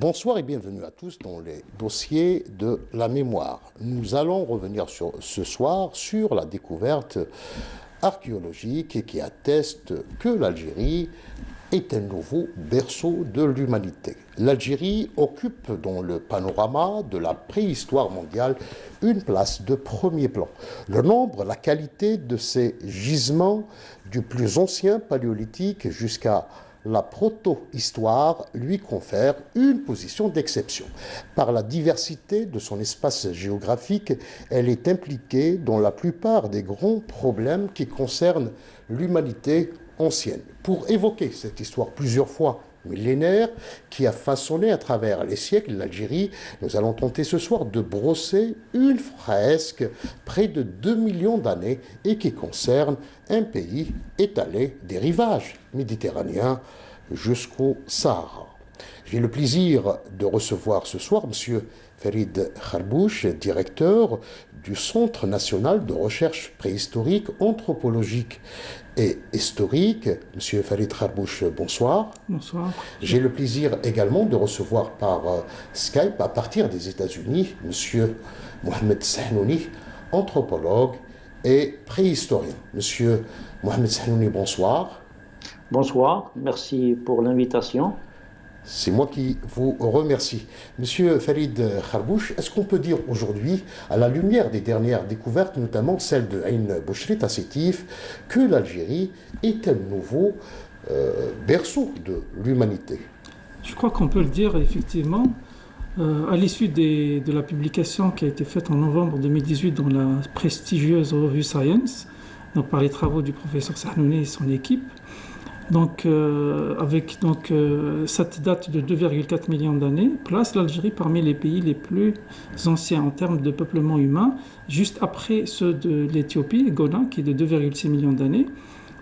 Bonsoir et bienvenue à tous dans les dossiers de la mémoire. Nous allons revenir ce soir sur la découverte archéologique qui atteste que l'Algérie est un nouveau berceau de l'humanité. L'Algérie occupe dans le panorama de la préhistoire mondiale une place de premier plan. Le nombre, la qualité de ces gisements du plus ancien paléolithique jusqu'à la proto-histoire lui confère une position d'exception. Par la diversité de son espace géographique, elle est impliquée dans la plupart des grands problèmes qui concernent l'humanité ancienne. Pour évoquer cette histoire plusieurs fois millénaire qui a façonné à travers les siècles l'Algérie, nous allons tenter ce soir de brosser une fresque près de 2 millions d'années et qui concerne un pays étalé des rivages méditerranéens jusqu'au Sahara. J'ai le plaisir de recevoir ce soir M. Farid Kharbouch, directeur du Centre national de recherche préhistorique, anthropologique et historique. Monsieur Farid Kharbouch, bonsoir. Bonsoir. J'ai le plaisir également de recevoir par Skype, à partir des États-Unis, Monsieur Mohamed Sahnouni, anthropologue et préhistorien. Monsieur Mohamed Sahnouni, bonsoir. Bonsoir, merci pour l'invitation. C'est moi qui vous remercie. Monsieur Farid Kharbouch, est-ce qu'on peut dire aujourd'hui, à la lumière des dernières découvertes, notamment celle de Aïn Bouchrit à Sétif, que l'Algérie est un nouveau berceau de l'humanité? Je crois qu'on peut le dire effectivement. À l'issue de la publication qui a été faite en novembre 2018 dans la prestigieuse revue Science, donc par les travaux du professeur Sahnouni et son équipe, cette date de 2,4 millions d'années place l'Algérie parmi les pays les plus anciens en termes de peuplement humain, juste après ceux de l'Éthiopie, Ghana, qui est de 2,6 millions d'années.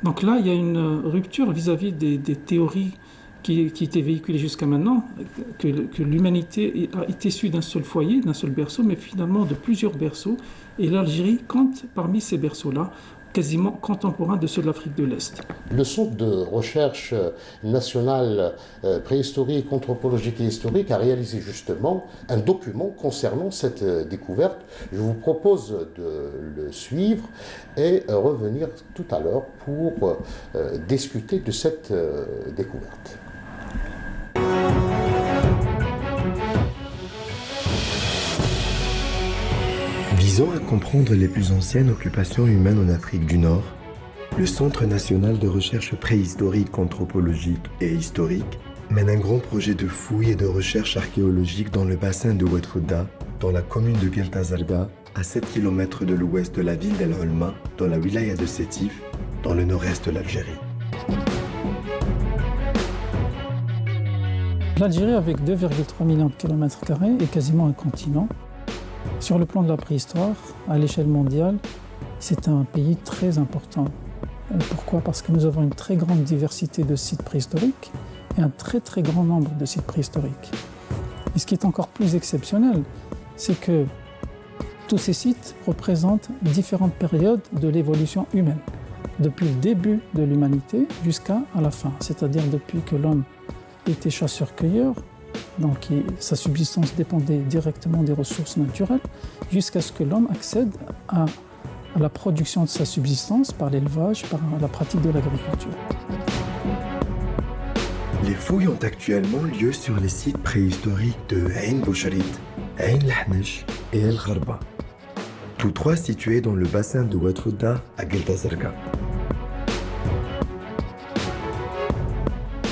Donc là, il y a une rupture vis-à-vis des théories qui étaient véhiculées jusqu'à maintenant, que l'humanité est issue d'un seul foyer, d'un seul berceau, mais finalement de plusieurs berceaux. Et l'Algérie compte parmi ces berceaux-là, quasiment contemporain de ceux de l'Afrique de l'Est. Le Centre de recherche national préhistorique, anthropologique et historique a réalisé justement un document concernant cette découverte. Je vous propose de le suivre et revenir tout à l'heure pour discuter de cette découverte. Visant à comprendre les plus anciennes occupations humaines en Afrique du Nord, le Centre national de recherche préhistorique, anthropologique et historique mène un grand projet de fouilles et de recherche archéologique dans le bassin de Oued Fouda, dans la commune de Guelta-Zarqa, à 7 km de l'ouest de la ville d'El Olma, dans la wilaya de Sétif, dans le nord-est de l'Algérie. L'Algérie, avec 2,3 millions de kilomètres carrés, est quasiment un continent. Sur le plan de la préhistoire, à l'échelle mondiale, c'est un pays très important. Pourquoi? Parce que nous avons une très grande diversité de sites préhistoriques et un très très grand nombre de sites préhistoriques. Et ce qui est encore plus exceptionnel, c'est que tous ces sites représentent différentes périodes de l'évolution humaine, depuis le début de l'humanité jusqu'à la fin, c'est-à-dire depuis que l'homme était chasseur-cueilleur, donc sa subsistance dépendait directement des ressources naturelles, jusqu'à ce que l'homme accède à la production de sa subsistance par l'élevage, par la pratique de l'agriculture. Les fouilles ont actuellement lieu sur les sites préhistoriques de Aïn Bouchrit, Aïn Lahnesh et El Gharba, tous trois situés dans le bassin de Oued Fouda à Guelta-Zarqa.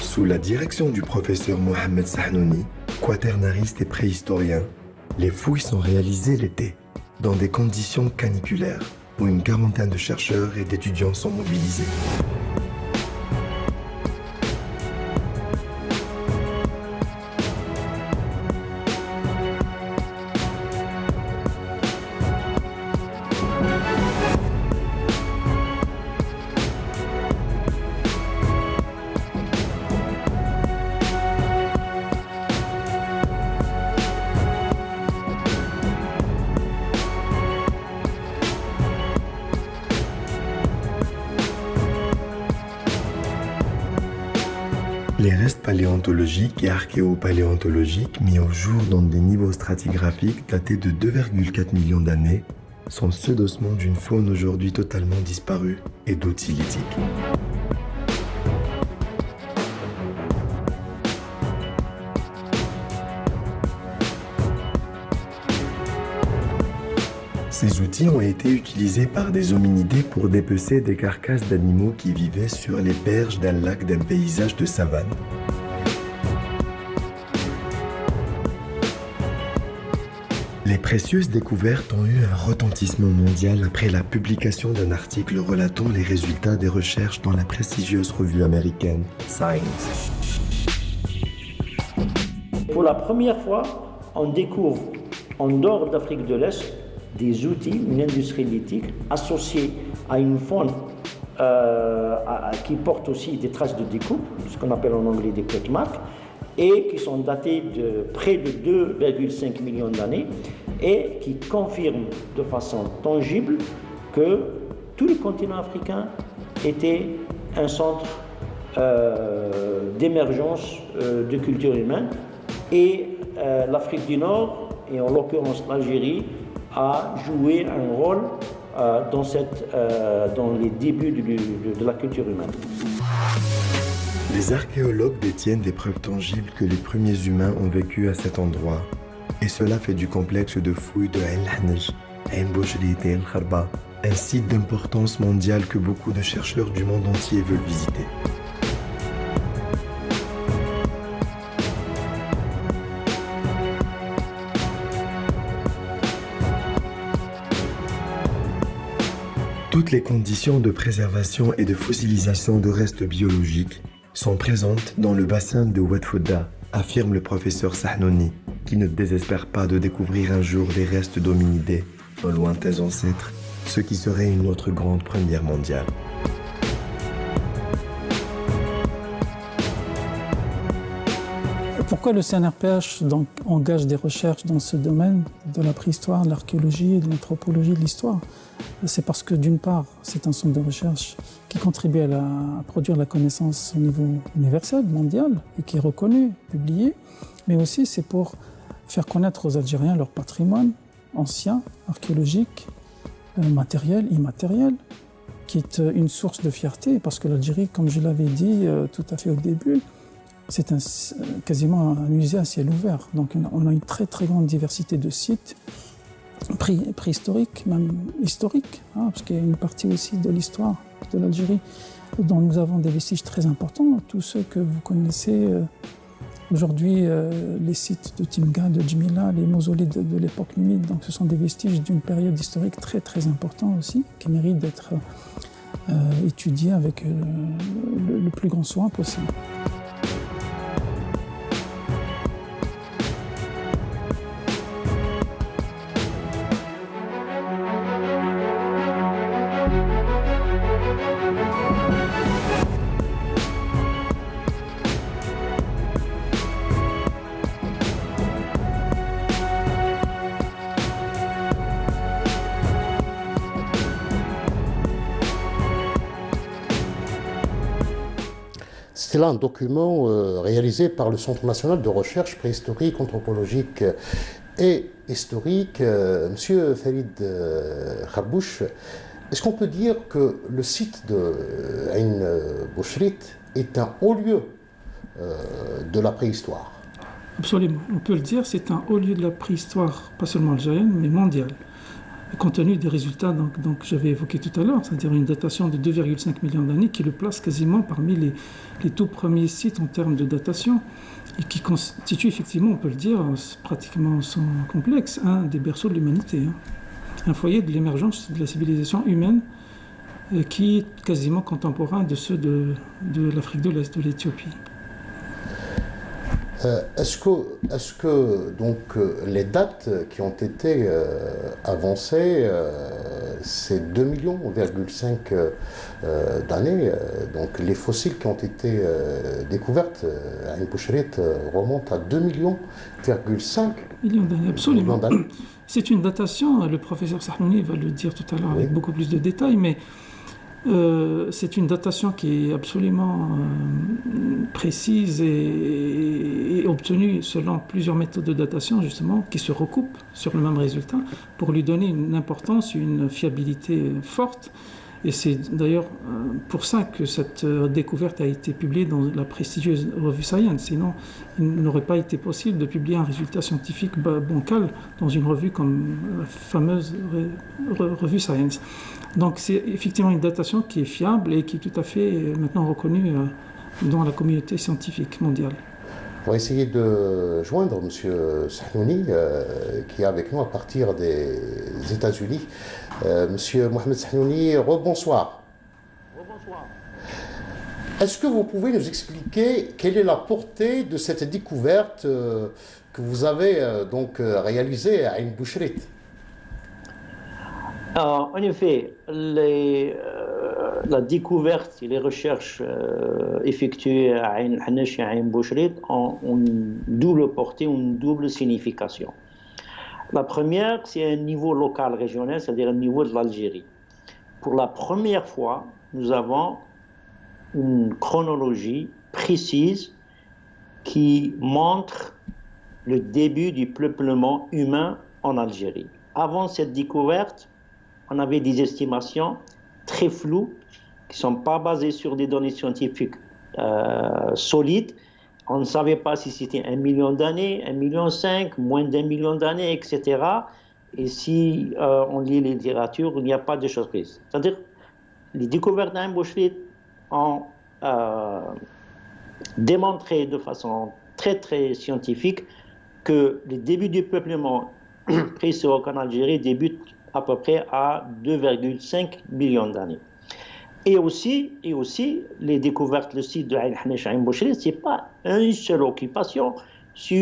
Sous la direction du professeur Mohamed Sahnouni, quaternariste et préhistorien, les fouilles sont réalisées l'été, dans des conditions caniculaires, où une quarantaine de chercheurs et d'étudiants sont mobilisés. Les restes paléontologiques et archéopaléontologiques mis au jour dans des niveaux stratigraphiques datés de 2,4 millions d'années sont ceux d'ossements d'une faune aujourd'hui totalement disparue et d'outils lithiques. Ces outils ont été utilisés par des hominidés pour dépecer des carcasses d'animaux qui vivaient sur les berges d'un lac d'un paysage de savane. Les précieuses découvertes ont eu un retentissement mondial après la publication d'un article relatant les résultats des recherches dans la prestigieuse revue américaine Science. Pour la première fois, on découvre en dehors d'Afrique de l'Est des outils, une industrie lithique associée à une faune qui porte aussi des traces de découpe, ce qu'on appelle en anglais des cut marks, et qui sont datés de près de 2,5 millions d'années et qui confirment de façon tangible que tout le continent africain était un centre d'émergence de culture humaine et l'Afrique du Nord, et en l'occurrence l'Algérie, a joué un rôle dans les débuts de la culture humaine. Les archéologues détiennent des preuves tangibles que les premiers humains ont vécu à cet endroit. Et cela fait du complexe de fouilles de Ain Lahnaj, Ain Bouchrit et El Kharba un site d'importance mondiale que beaucoup de chercheurs du monde entier veulent visiter. Toutes les conditions de préservation et de fossilisation de restes biologiques sont présentes dans le bassin de Oued Fouda, affirme le professeur Sahnouni, qui ne désespère pas de découvrir un jour des restes d'hominidés, nos lointains ancêtres, ce qui serait une autre grande première mondiale. Pourquoi le CNRPH donc, engage des recherches dans ce domaine de la préhistoire, de l'archéologie, de l'anthropologie, de l'histoire? C'est parce que d'une part, c'est un centre de recherche qui contribue à produire la connaissance au niveau universel, mondial, et qui est reconnu, publié, mais aussi c'est pour faire connaître aux Algériens leur patrimoine ancien, archéologique, matériel, immatériel, qui est une source de fierté, parce que l'Algérie, comme je l'avais dit tout à fait au début, c'est quasiment un musée à ciel ouvert. Donc on a une très très grande diversité de sites, préhistoriques, même historiques, hein, parce qu'il y a une partie aussi de l'histoire de l'Algérie dont nous avons des vestiges très importants. Tous ceux que vous connaissez aujourd'hui, les sites de Timga, de Djmila, les mausolées de l'époque numide, donc ce sont des vestiges d'une période historique très très importante aussi, qui méritent d'être étudiés avec le plus grand soin possible. C'est là un document réalisé par le Centre national de recherche préhistorique, anthropologique et historique. Monsieur Farid Khabouch, est-ce qu'on peut dire que le site de Ain Bouchrit est un haut lieu de la préhistoire? Absolument, on peut le dire, c'est un haut lieu de la préhistoire, pas seulement algérienne, mais mondiale. Compte tenu des résultats donc j'avais évoqués tout à l'heure, c'est-à-dire une datation de 2,5 millions d'années qui le place quasiment parmi les tout premiers sites en termes de datation et qui constitue effectivement, on peut le dire, pratiquement sans complexe, un des berceaux de l'humanité, hein. Un foyer de l'émergence de la civilisation humaine qui est quasiment contemporain de ceux de l'Afrique de l'Est, de l'Éthiopie. Est-ce que donc, les dates qui ont été avancées, c'est 2,5 millions d'années, donc les fossiles qui ont été découvertes à Ain Bouchrit remontent à 2,5 millions d'années, absolument. C'est une datation, le professeur Sahnouni va le dire tout à l'heure avec beaucoup plus de détails, mais C'est une datation qui est absolument précise et obtenue selon plusieurs méthodes de datation, justement, qui se recoupent sur le même résultat pour lui donner une importance, une fiabilité forte. Et c'est d'ailleurs pour ça que cette découverte a été publiée dans la prestigieuse revue Science. Sinon, il n'aurait pas été possible de publier un résultat scientifique bancal dans une revue comme la fameuse revue Science. Donc c'est effectivement une datation qui est fiable et qui est tout à fait maintenant reconnue dans la communauté scientifique mondiale. On va essayer de joindre M. Sahnouni, qui est avec nous à partir des États-Unis. Monsieur Mohamed Sahnouni, rebonsoir. Rebonsoir. Est-ce que vous pouvez nous expliquer quelle est la portée de cette découverte que vous avez donc réalisée à Ain Bouchrit? En effet, la découverte et les recherches effectuées à Ain Hanech et à Ain Bouchrit ont une double portée, une double signification. La première, c'est un niveau local régional, c'est-à-dire un niveau de l'Algérie. Pour la première fois, nous avons une chronologie précise qui montre le début du peuplement humain en Algérie. Avant cette découverte, on avait des estimations très floues qui ne sont pas basées sur des données scientifiques solides. On ne savait pas si c'était 1 million d'années, 1,5 million, moins d'1 million d'années, etc. Et si on lit la littérature, il n'y a pas de choses précises. C'est-à-dire, les découvertes d'Ain Bouchrit ont démontré de façon très très scientifique que le début du peuplement préhistorique en Algérie débute à peu près à 2,5 millions d'années. Et aussi, les découvertes, le site de Ain Hanech et Ain Bouchrit, ce n'est pas une seule occupation, c'est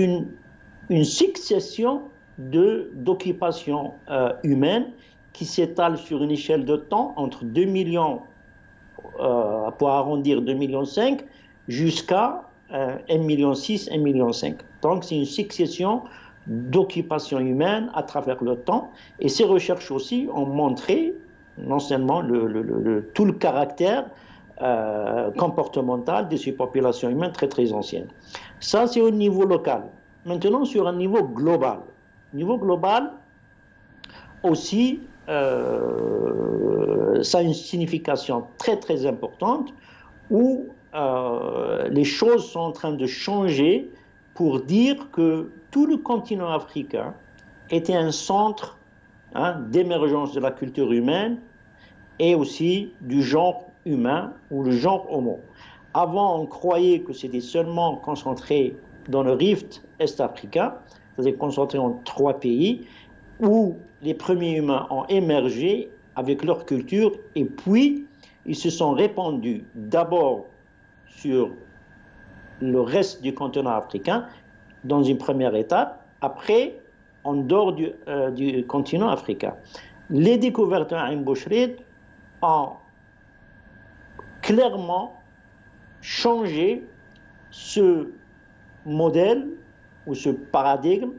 une succession d'occupations humaines qui s'étalent sur une échelle de temps entre 2 millions, pour arrondir 2,5 millions, jusqu'à 1,6 million, 1,5 million. Donc c'est une succession d'occupations humaines à travers le temps. Et ces recherches aussi ont montré non seulement tout le caractère comportemental de ces populations humaines très très anciennes. Ça, c'est au niveau local. Maintenant, sur un niveau global. Niveau global, aussi, ça a une signification très très importante où les choses sont en train de changer pour dire que tout le continent africain était un centre d'émergence de la culture humaine et aussi du genre humain ou le genre homo. Avant, on croyait que c'était seulement concentré dans le rift est-africain, c'est-à-dire concentré en 3 pays, où les premiers humains ont émergé avec leur culture et puis ils se sont répandus d'abord sur le reste du continent africain dans une première étape, après en dehors du continent africain. Les découvertes à Ain Bouchrit ont clairement changé ce modèle ou ce paradigme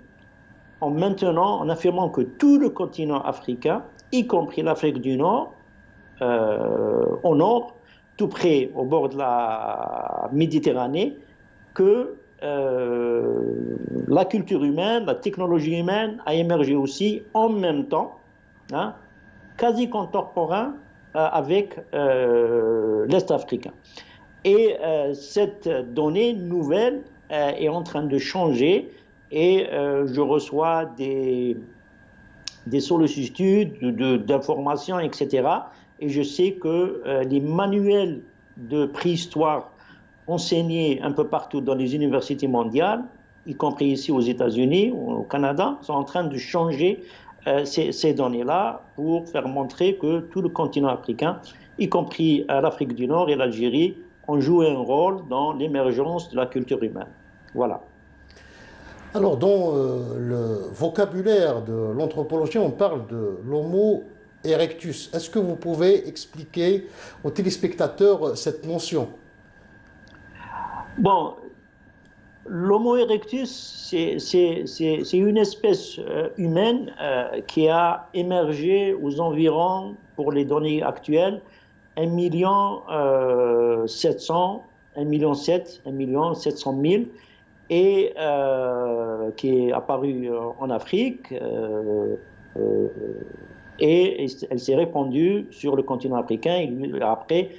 en affirmant que tout le continent africain, y compris l'Afrique du Nord, au nord, tout près au bord de la Méditerranée, que la culture humaine, la technologie humaine a émergé aussi en même temps, quasi contemporain avec l'Est africain. Et cette donnée nouvelle est en train de changer et je reçois des sollicitudes d'informations, etc. Et je sais que les manuels de préhistoire enseignés un peu partout dans les universités mondiales, y compris ici aux États-Unis ou au Canada, sont en train de changer ces données-là pour faire montrer que tout le continent africain, y compris l'Afrique du Nord et l'Algérie, ont joué un rôle dans l'émergence de la culture humaine. Voilà. Alors, dans le vocabulaire de l'anthropologie, on parle de l'Homo erectus. Est-ce que vous pouvez expliquer aux téléspectateurs cette notion? Bon, l'Homo erectus, c'est une espèce humaine qui a émergé aux environs, pour les données actuelles, 1 million 700, 1 million 7, 1 million 700 000, et qui est apparue en Afrique, et elle s'est répandue sur le continent africain, et après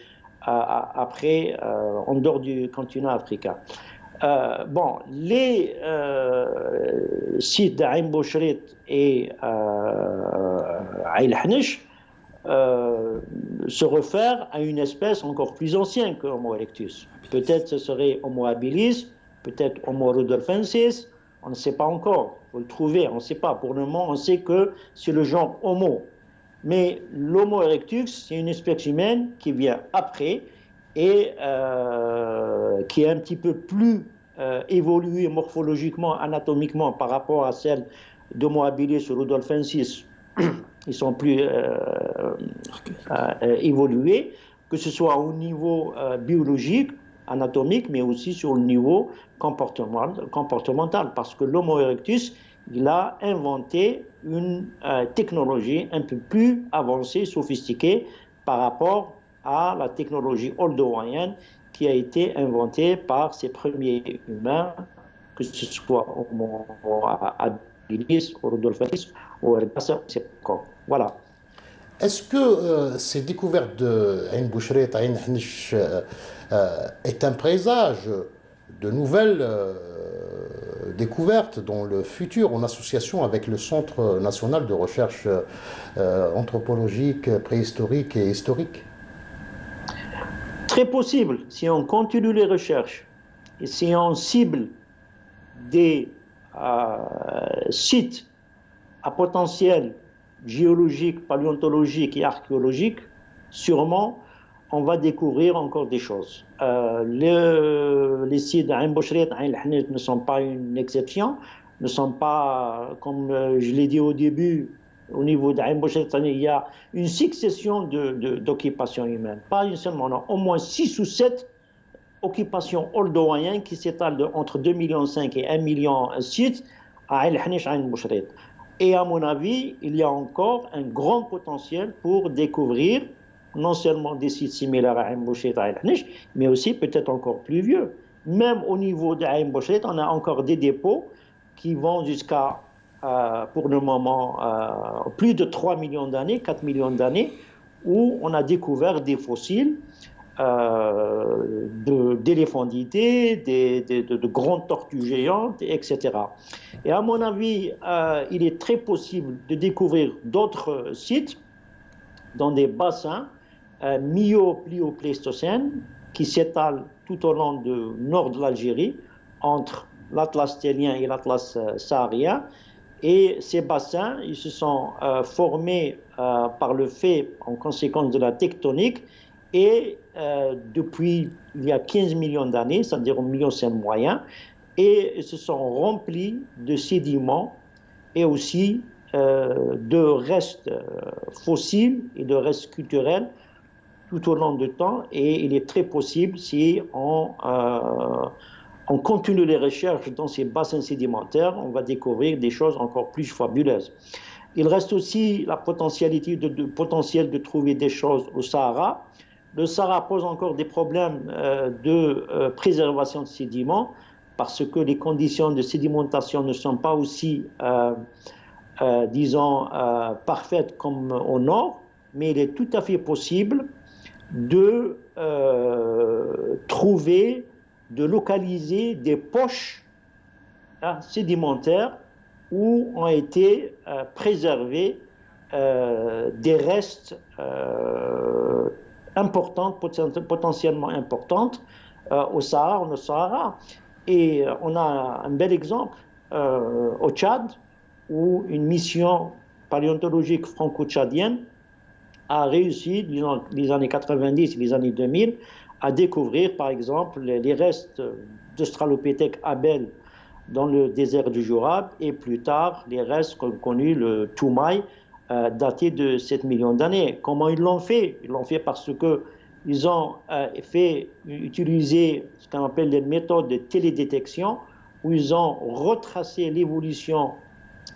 en dehors du continent africain. Bon, les sites d'Aïn Bouchrit et Aïl Hanish se réfèrent à une espèce encore plus ancienne que Homo erectus. Peut-être ce serait Homo habilis, peut-être Homo rudolfensis, on ne sait pas encore. Il faut le trouver, on ne sait pas. Pour le moment, on sait que c'est le genre Homo. Mais l'Homo erectus, c'est une espèce humaine qui vient après et qui est un petit peu plus évoluée morphologiquement, anatomiquement par rapport à celle d'Homo habilis ou rudolfensis. Ils sont plus évolués, que ce soit au niveau biologique, anatomique, mais aussi sur le niveau comportemental, parce que l'Homo erectus, il a inventé une technologie un peu plus avancée, sophistiquée par rapport à la technologie oldoïenne qui a été inventée par ces premiers humains, que ce soit Homo habilis, Rudolfensis ou Ergaster, voilà. Est-ce que ces découvertes de Aïn Bouchrit, Aïn Hanish est un présage de nouvelles découvertes dans le futur en association avec le Centre national de recherche anthropologique, préhistorique et historique? Très possible, si on continue les recherches et si on cible des sites à potentiel géologique, paléontologique et archéologique, sûrement on va découvrir encore des choses. Les sites d'Aïn Bouchrit, Aïn Hanish ne sont pas une exception, ne sont pas, comme je l'ai dit au début, au niveau d'Aïn Bouchrit, il y a une succession d'occupations humaines. Pas une seule, on a au moins 6 ou 7 occupations oldoïennes qui s'étalent entre 2,5 millions et 1 million sites à Aïn Hanish, Aïn Bouchrit. Et à mon avis, il y a encore un grand potentiel pour découvrir non seulement des sites similaires à Aïn Bouchrit et Aïn Hanish, mais aussi peut-être encore plus vieux. Même au niveau d'Aïn Bouchrit, on a encore des dépôts qui vont jusqu'à, pour le moment, plus de 3 millions d'années, 4 millions d'années, où on a découvert des fossiles d'éléphantités, de grandes tortues géantes, etc. Et à mon avis, il est très possible de découvrir d'autres sites dans des bassins myo-pléistocènes qui s'étalent tout au long du nord de l'Algérie, entre l'Atlas tellien et l'Atlas saharien. Et ces bassins, ils se sont formés par le fait, en conséquence de la tectonique, et depuis il y a 15 millions d'années, c'est-à-dire au Miocène moyen, et ils se sont remplis de sédiments et aussi de restes fossiles et de restes culturels tout au long du temps. Et il est très possible, si on continue les recherches dans ces bassins sédimentaires, on va découvrir des choses encore plus fabuleuses. Il reste aussi la potentialité potentiel de trouver des choses au Sahara. Le Sahara pose encore des problèmes de préservation de sédiments parce que les conditions de sédimentation ne sont pas aussi, disons, parfaites comme au nord, mais il est tout à fait possible de trouver, de localiser des poches sédimentaires où ont été préservés des restes importantes, potentiellement importantes au Sahara. Et on a un bel exemple au Tchad, où une mission paléontologique franco-tchadienne a réussi, disons, les années 90 et les années 2000, à découvrir, par exemple, les restes d'Australopithèque Abel dans le désert du Jura, et plus tard, les restes connus, le Toumaï, daté de 7 millions d'années. Comment ils l'ont fait? Ils l'ont fait parce qu'ils ont utilisé ce qu'on appelle les méthodes de télédétection, où ils ont retracé l'évolution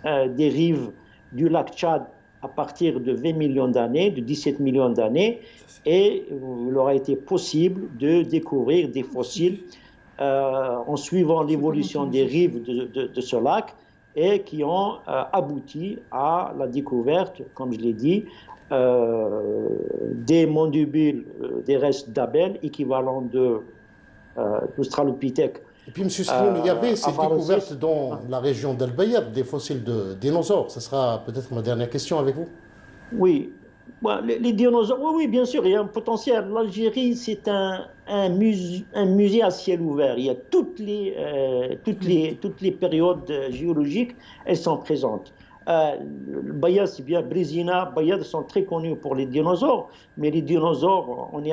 des rives du lac Tchad à partir de 20 millions d'années, de 17 millions d'années, et il aura été possible de découvrir des fossiles en suivant l'évolution des rives de ce lac et qui ont abouti à la découverte, comme je l'ai dit, des mandibules, des restes d'Abel équivalents d'Australopithèque. Et puis, M. Sahnouni, il y avait cette découverte dans la région d'Al-Bayad, des fossiles de dinosaures. Ce sera peut-être ma dernière question avec vous. Oui, les dinosaures, oui, bien sûr, il y a un potentiel. L'Algérie, c'est un musée à ciel ouvert. Il y a toutes les périodes géologiques, elles sont présentes. Bayad, c'est bien, Brézina, Bayad sont très connus pour les dinosaures, mais les dinosaures, on est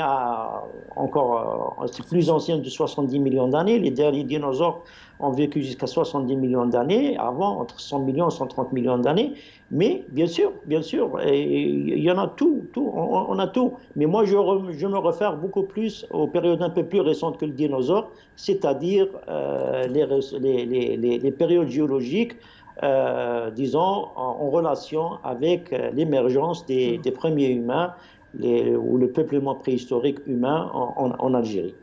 c'est plus ancien de 70 millions d'années. Les derniers dinosaures ont vécu jusqu'à 70 millions d'années, avant entre 100 millions et 130 millions d'années. Mais bien sûr, il y en a on a tout. Mais moi, je me réfère beaucoup plus aux périodes un peu plus récentes que le dinosaure, c'est-à-dire les périodes géologiques, disons, en relation avec l'émergence des premiers humains ou le peuplement préhistorique humain en Algérie.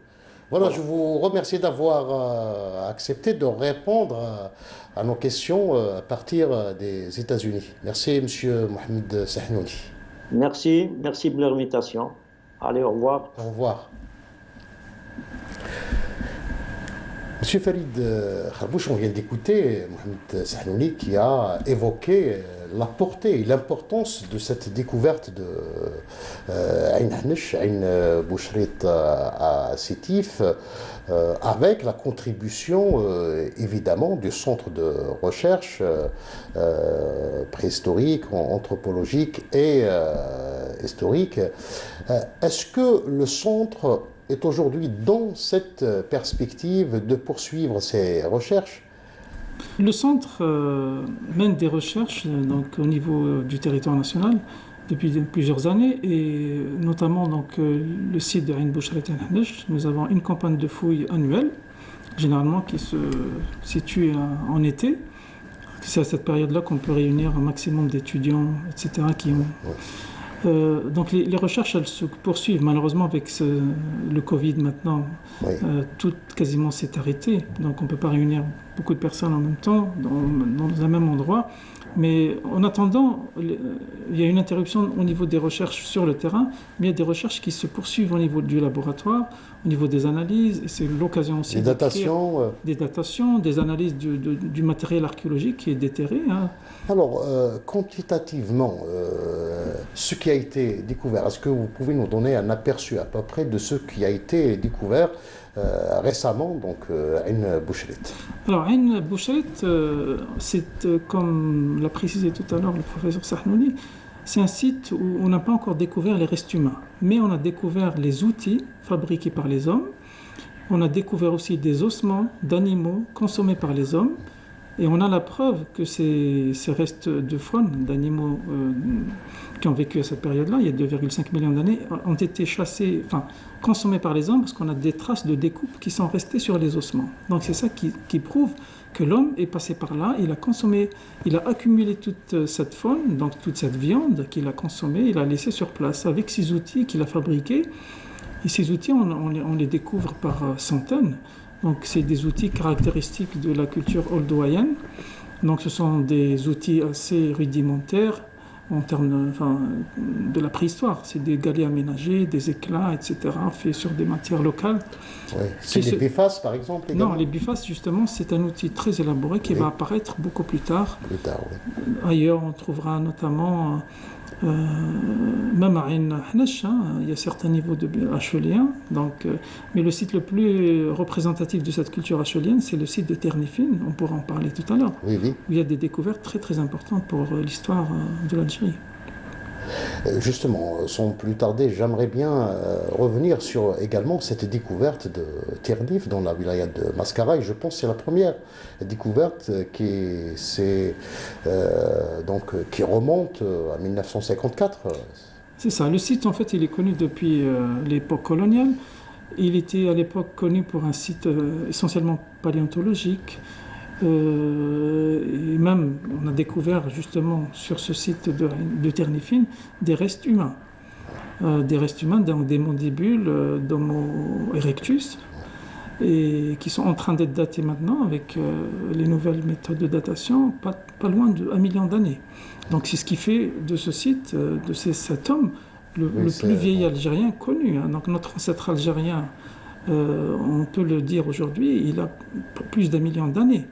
Voilà, je vous remercie d'avoir accepté de répondre à nos questions à partir des États-Unis. Merci, M. Mohamed Sahnouni. Merci de l'invitation. Allez, au revoir. Au revoir. Monsieur Farid Kharbouch, on vient d'écouter Mohamed Sahnouni qui a évoqué la portée et l'importance de cette découverte de Ain Hnesh, Ain Bouchrit à Sétif, avec la contribution évidemment du centre de recherche préhistorique, anthropologique et historique. Est-ce que le centre est aujourd'hui dans cette perspective de poursuivre ses recherches? Le centre mène des recherches donc, au niveau du territoire national depuis plusieurs années, et notamment donc, le site de Ain Bouchrit Ain Hnesh. Nous avons une campagne de fouilles annuelle, généralement qui se situe en été. C'est à cette période-là qu'on peut réunir un maximum d'étudiants, etc., qui ont... donc les recherches, elles se poursuivent. Malheureusement, avec le Covid maintenant, oui. Tout quasiment s'est arrêté. Donc on ne peut pas réunir beaucoup de personnes en même temps, dans un même endroit. Mais en attendant, il y a une interruption au niveau des recherches sur le terrain, mais il y a des recherches qui se poursuivent au niveau du laboratoire, au niveau des analyses. Et c'est l'occasion aussi des datations, des analyses du matériel archéologique qui est déterré. Hein. Alors, quantitativement, ce qui a été découvert, est-ce que vous pouvez nous donner un aperçu à peu près de ce qui a été découvert récemment, donc Ain Bouchrit? Alors, Ain Bouchrit, c'est comme l'a précisé tout à l'heure le professeur Sahnouni, c'est un site où on n'a pas encore découvert les restes humains, mais on a découvert les outils fabriqués par les hommes, on a découvert aussi des ossements d'animaux consommés par les hommes, et on a la preuve que ces restes de faune, d'animaux qui ont vécu à cette période-là, il y a 2,5 millions d'années, ont été chassés, enfin consommés par les hommes, parce qu'on a des traces de découpe qui sont restées sur les ossements. Donc c'est ça qui prouve que l'homme est passé par là, il a consommé, il a accumulé toute cette faune, donc toute cette viande qu'il a consommée, il a laissé sur place avec ces outils qu'il a fabriqués. Et ces outils, on les découvre par centaines. Donc c'est des outils caractéristiques de la culture oldoïenne. Donc ce sont des outils assez rudimentaires en termes de la préhistoire. C'est des galets aménagés, des éclats, etc., faits sur des matières locales. Oui. C'est les bifaces, par exemple, également? Non, les bifaces, justement, c'est un outil très élaboré qui va apparaître beaucoup plus tard. Plus tard, oui. Ailleurs, on trouvera notamment... même à Ain Hnesh, il y a certains niveaux de acheuléens, mais le site le plus représentatif de cette culture acheulienne, c'est le site de Ternifine, on pourra en parler tout à l'heure, oui. Où il y a des découvertes très très importantes pour l'histoire de l'Algérie. Justement, sans plus tarder, j'aimerais bien revenir sur également cette découverte de Ternif dans la wilaya de Mascara. Et je pense que c'est la première découverte qui remonte à 1954. C'est ça. Le site, en fait, il est connu depuis l'époque coloniale. Il était à l'époque connu pour un site essentiellement paléontologique. Et même, on a découvert justement sur ce site de Ternifine des restes humains. Donc des mandibules d'Homo erectus, et qui sont en train d'être datés maintenant avec les nouvelles méthodes de datation, pas loin d'1 million d'années. Donc c'est ce qui fait de ce site, cet homme, le plus vieil Algérien connu. Hein. Donc notre ancêtre algérien, on peut le dire aujourd'hui, il a plus d'1 million d'années.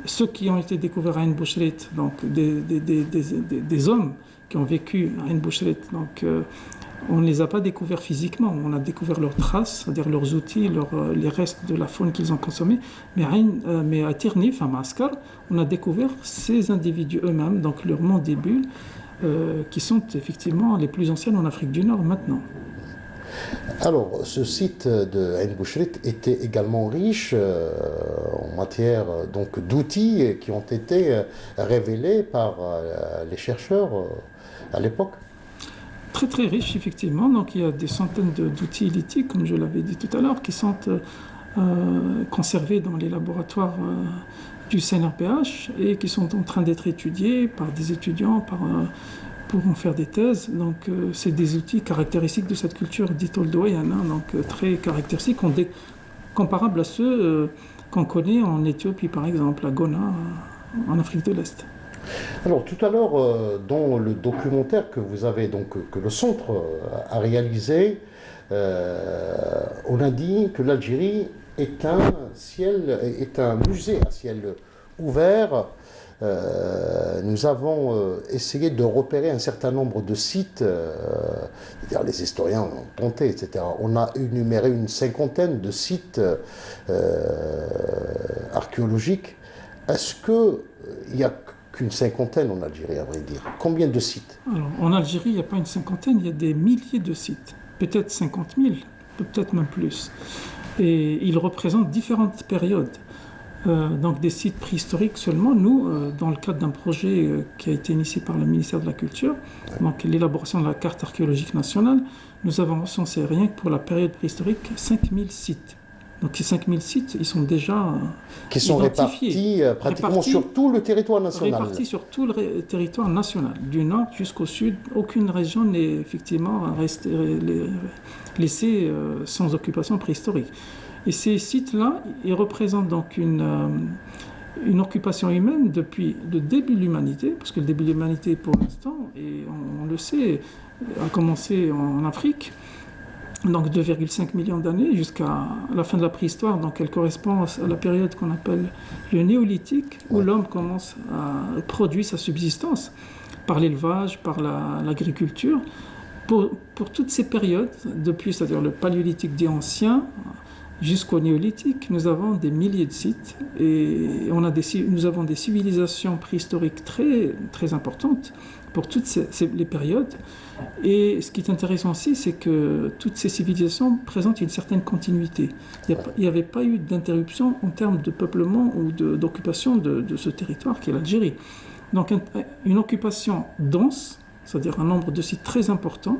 Ceux qui ont été découverts à Ain Bouchrit, donc des hommes qui ont vécu à Ain Bouchrit, donc on ne les a pas découverts physiquement, on a découvert leurs traces, c'est-à-dire leurs outils, les restes de la faune qu'ils ont consommés. Mais à Ternif, à Maaskar, on a découvert ces individus eux-mêmes, donc leurs mandibule, qui sont effectivement les plus anciennes en Afrique du Nord maintenant. Alors, ce site de Ain Bouchrit était également riche en matière d'outils qui ont été révélés par les chercheurs à l'époque. Très très riche, effectivement. Donc il y a des centaines d'outils lithiques, comme je l'avais dit tout à l'heure, qui sont conservés dans les laboratoires du CNRPH et qui sont en train d'être étudiés par des étudiants pour en faire des thèses. Donc c'est des outils caractéristiques de cette culture dite oldoïenne, hein, donc très caractéristiques, comparables à ceux qu'on connaît en Éthiopie, par exemple, à Gona, en Afrique de l'Est. Alors tout à l'heure, dans le documentaire que vous avez, que le centre a réalisé, on a dit que l'Algérie est un musée à ciel ouvert. Nous avons essayé de repérer un certain nombre de sites, c'est-à-dire les historiens ont compté, etc. On a énuméré une cinquantaine de sites archéologiques. Est-ce qu'il y a qu'une cinquantaine en Algérie, à vrai dire? Combien de sites? Alors, en Algérie, il n'y a pas une cinquantaine, il y a des milliers de sites. Peut-être 50 000, peut-être même plus. Et ils représentent différentes périodes. Donc des sites préhistoriques seulement. Nous, dans le cadre d'un projet qui a été initié par le ministère de la Culture, donc l'élaboration de la carte archéologique nationale, nous avons recensé rien que pour la période préhistorique 5000 sites. Donc ces 5000 sites, ils sont déjà qui sont répartis pratiquement sur tout le territoire national. Répartis sur tout le territoire national, du nord jusqu'au sud. Aucune région n'est effectivement laissée sans occupation préhistorique. Et ces sites-là, ils représentent donc une occupation humaine depuis le début de l'humanité, parce que le début de l'humanité, pour l'instant, et on le sait, a commencé en Afrique, donc 2,5 millions d'années jusqu'à la fin de la préhistoire, donc elle correspond à la période qu'on appelle le néolithique, où l'homme commence à produire sa subsistance par l'élevage, par l'agriculture. Pour toutes ces périodes, depuis, c'est-à-dire le paléolithique dit ancien, jusqu'au néolithique, nous avons des milliers de sites et nous avons des civilisations préhistoriques très, très importantes pour toutes les périodes. Et ce qui est intéressant aussi, c'est que toutes ces civilisations présentent une certaine continuité. Il n'y avait pas eu d'interruption en termes de peuplement ou d'occupation de ce territoire qui est l'Algérie. Donc une occupation dense, c'est-à-dire un nombre de sites très important,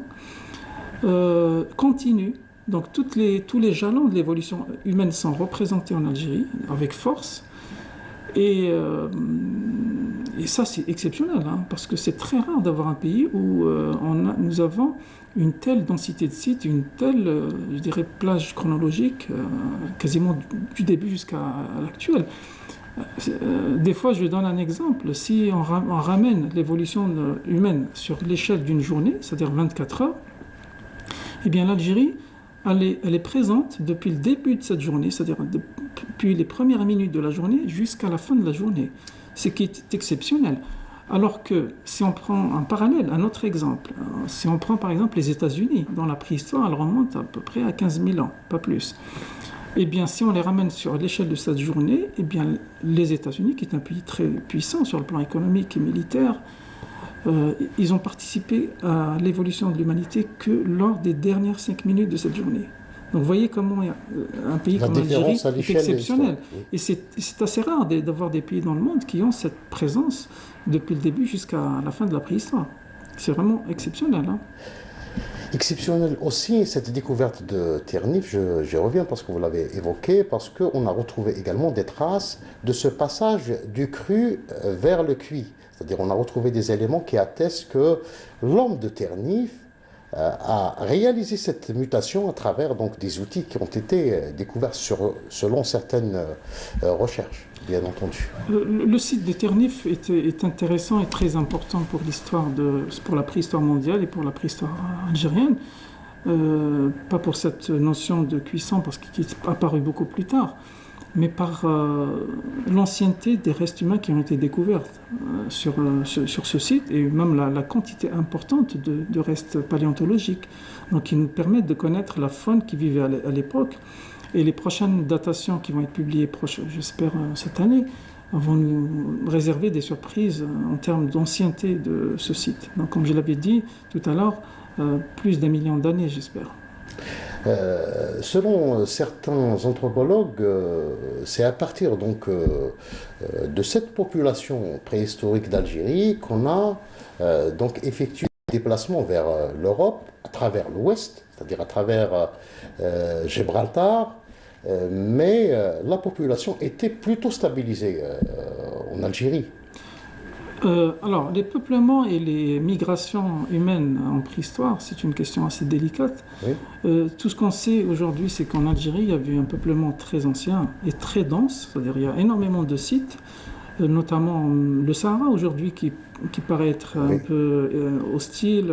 continue. Donc tous les jalons de l'évolution humaine sont représentés en Algérie avec force. Et ça, c'est exceptionnel, hein, parce que c'est très rare d'avoir un pays où nous avons une telle densité de sites, une telle, je dirais, plage chronologique, quasiment du début jusqu'à l'actuel. Des fois, je donne un exemple. Si on ramène l'évolution humaine sur l'échelle d'une journée, c'est-à-dire 24 heures, eh bien l'Algérie, elle est présente depuis le début de cette journée, c'est-à-dire depuis les premières minutes de la journée jusqu'à la fin de la journée. Ce qui est exceptionnel. Alors que si on prend un parallèle, un autre exemple, si on prend par exemple les États-Unis, dans la préhistoire, elle remonte à peu près à 15 000 ans, pas plus. Eh bien, si on les ramène sur l'échelle de cette journée, eh bien, les États-Unis, qui est un pays très puissant sur le plan économique et militaire, ils ont participé à l'évolution de l'humanité que lors des dernières 5 minutes de cette journée. Donc vous voyez comment un pays comme l'Algérie est exceptionnel. Et c'est assez rare d'avoir des pays dans le monde qui ont cette présence depuis le début jusqu'à la fin de la préhistoire. C'est vraiment exceptionnel. Hein. Exceptionnel aussi cette découverte de Ternif, j'y reviens parce que vous l'avez évoqué, parce qu'on a retrouvé également des traces de ce passage du cru vers le cuit. C'est-à-dire on a retrouvé des éléments qui attestent que l'homme de Ternif a réalisé cette mutation à travers donc, des outils qui ont été découverts selon certaines recherches, bien entendu. Le site de Ternif est intéressant et très important pour pour la préhistoire mondiale et pour la préhistoire algérienne. Pas pour cette notion de cuisson, parce qu'il est apparu beaucoup plus tard, mais par l'ancienneté des restes humains qui ont été découverts sur ce site, et même la quantité importante de restes paléontologiques, donc qui nous permettent de connaître la faune qui vivait à l'époque. Et les prochaines datations qui vont être publiées, j'espère, cette année, vont nous réserver des surprises en termes d'ancienneté de ce site. Donc, comme je l'avais dit tout à l'heure, plus d'1 million d'années, j'espère. Selon certains anthropologues, c'est à partir donc, de cette population préhistorique d'Algérie qu'on a donc effectué des déplacements vers l'Europe à travers l'Ouest, c'est-à-dire à travers Gibraltar, mais la population était plutôt stabilisée en Algérie. Alors, les peuplements et les migrations humaines en préhistoire, c'est une question assez délicate. Oui. Tout ce qu'on sait aujourd'hui, c'est qu'en Algérie, il y avait un peuplement très ancien et très dense, c'est-à-dire il y a énormément de sites, notamment le Sahara aujourd'hui qui paraît être un peu hostile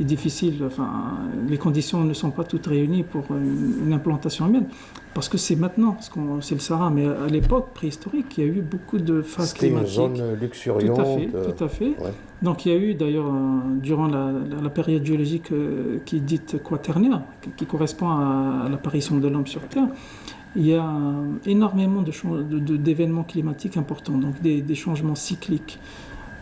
et difficile. Enfin, les conditions ne sont pas toutes réunies pour une implantation humaine. Parce que c'est maintenant, c'est le Sahara, mais à l'époque préhistorique, il y a eu beaucoup de phases climatiques. C'était une zone luxuriante. Tout à fait. Ouais. Donc il y a eu d'ailleurs, durant la période géologique qui est dite quaternaire, qui correspond à l'apparition de l'homme sur Terre, il y a énormément d'événements climatiques importants, donc des changements cycliques.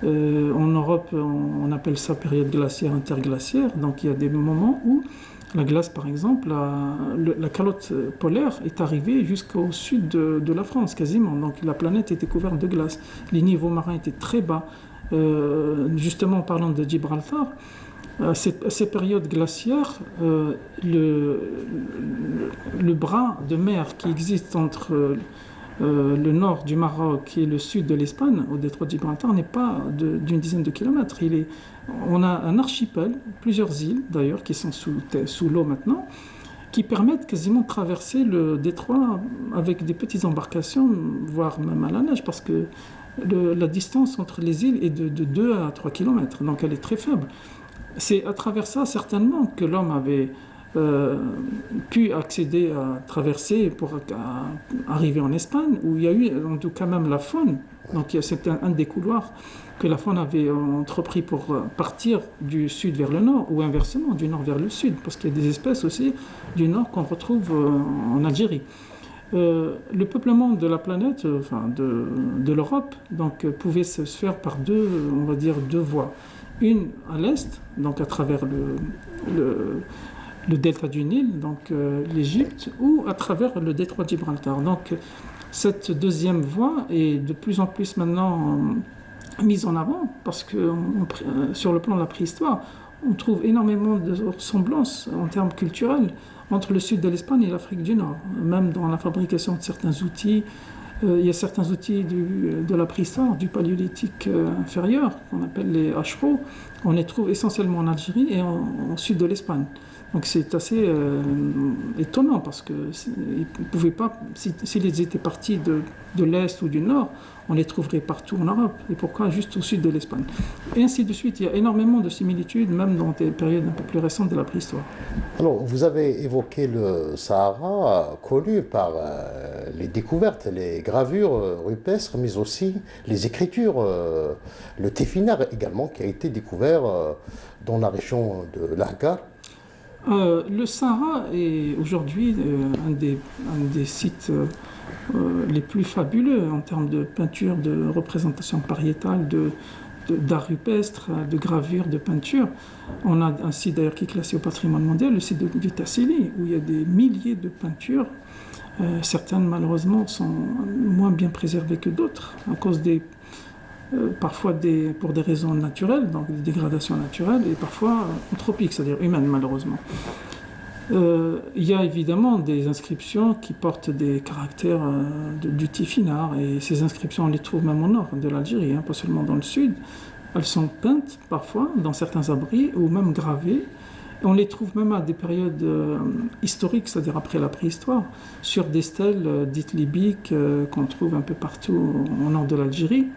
En Europe, on appelle ça période glaciaire interglaciaire, donc il y a des moments où la glace, par exemple, la calotte polaire est arrivée jusqu'au sud de la France, quasiment. Donc la planète était couverte de glace. Les niveaux marins étaient très bas. Justement, en parlant de Gibraltar, à ces périodes glaciaires, le bras de mer qui existe entre le nord du Maroc et le sud de l'Espagne, au détroit de Gibraltar, n'est pas d'une dizaine de kilomètres. On a un archipel, plusieurs îles d'ailleurs, qui sont sous l'eau maintenant, qui permettent quasiment de traverser le détroit avec des petites embarcations, voire même à la nage, parce que la distance entre les îles est de 2 à 3 kilomètres, donc elle est très faible. C'est à travers ça, certainement, que l'homme avait pu accéder à traverser pour arriver en Espagne, où il y a eu en tout cas même la faune. Donc c'est un des couloirs que la faune avait entrepris pour partir du sud vers le nord, ou inversement, du nord vers le sud, parce qu'il y a des espèces aussi du nord qu'on retrouve en Algérie. Le peuplement de la planète, enfin de l'Europe, donc pouvait se faire par deux voies. Une à l'est, donc à travers le delta du Nil, donc l'Égypte, ou à travers le détroit de Gibraltar. Donc cette deuxième voie est de plus en plus maintenant mise en avant, parce que sur le plan de la préhistoire, on trouve énormément de ressemblances en termes culturels entre le sud de l'Espagne et l'Afrique du Nord. Même dans la fabrication de certains outils, il y a certains outils de la préhistoire, du paléolithique inférieur, qu'on appelle les hachereaux, on les trouve essentiellement en Algérie et au sud de l'Espagne. Donc c'est assez étonnant, parce qu'ils ne pouvaient pas, s'ils étaient partis de l'Est ou du Nord, on les trouverait partout en Europe. Et pourquoi juste au sud de l'Espagne? Et ainsi de suite, il y a énormément de similitudes, même dans des périodes un peu plus récentes de la préhistoire. Alors, vous avez évoqué le Sahara, connu par les découvertes, les gravures rupestres, mais aussi les écritures. Le Téfinard également, qui a été découvert dans la région de l'Arga. Le Sahara est aujourd'hui un des sites les plus fabuleux en termes de peinture, de représentation pariétale, d'art rupestre, de gravure, de peinture. On a un site d'ailleurs qui est classé au patrimoine mondial, le site du Tassili, où il y a des milliers de peintures. Certaines malheureusement sont moins bien préservées que d'autres à cause des parfois pour des raisons naturelles, donc des dégradations naturelles, et parfois anthropiques, c'est-à-dire humaines malheureusement. Il y a évidemment des inscriptions qui portent des caractères du Tifinagh, et ces inscriptions on les trouve même au nord de l'Algérie, pas seulement dans le sud. Elles sont peintes parfois dans certains abris ou même gravées. On les trouve même à des périodes historiques, c'est-à-dire après la préhistoire, sur des stèles dites libyques qu'on trouve un peu partout au nord de l'Algérie.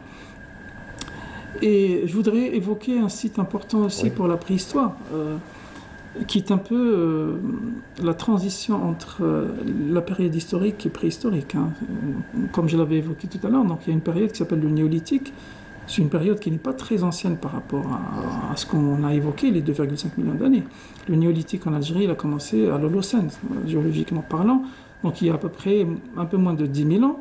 Et je voudrais évoquer un site important aussi pour la préhistoire, qui est un peu la transition entre la période historique et préhistorique. Comme je l'avais évoqué tout à l'heure, donc il y a une période qui s'appelle le néolithique. C'est une période qui n'est pas très ancienne par rapport à ce qu'on a évoqué, les 2,5 millions d'années. Le néolithique en Algérie, il a commencé à l'Holocène, géologiquement parlant, donc il y a à peu près un peu moins de 10 000 ans.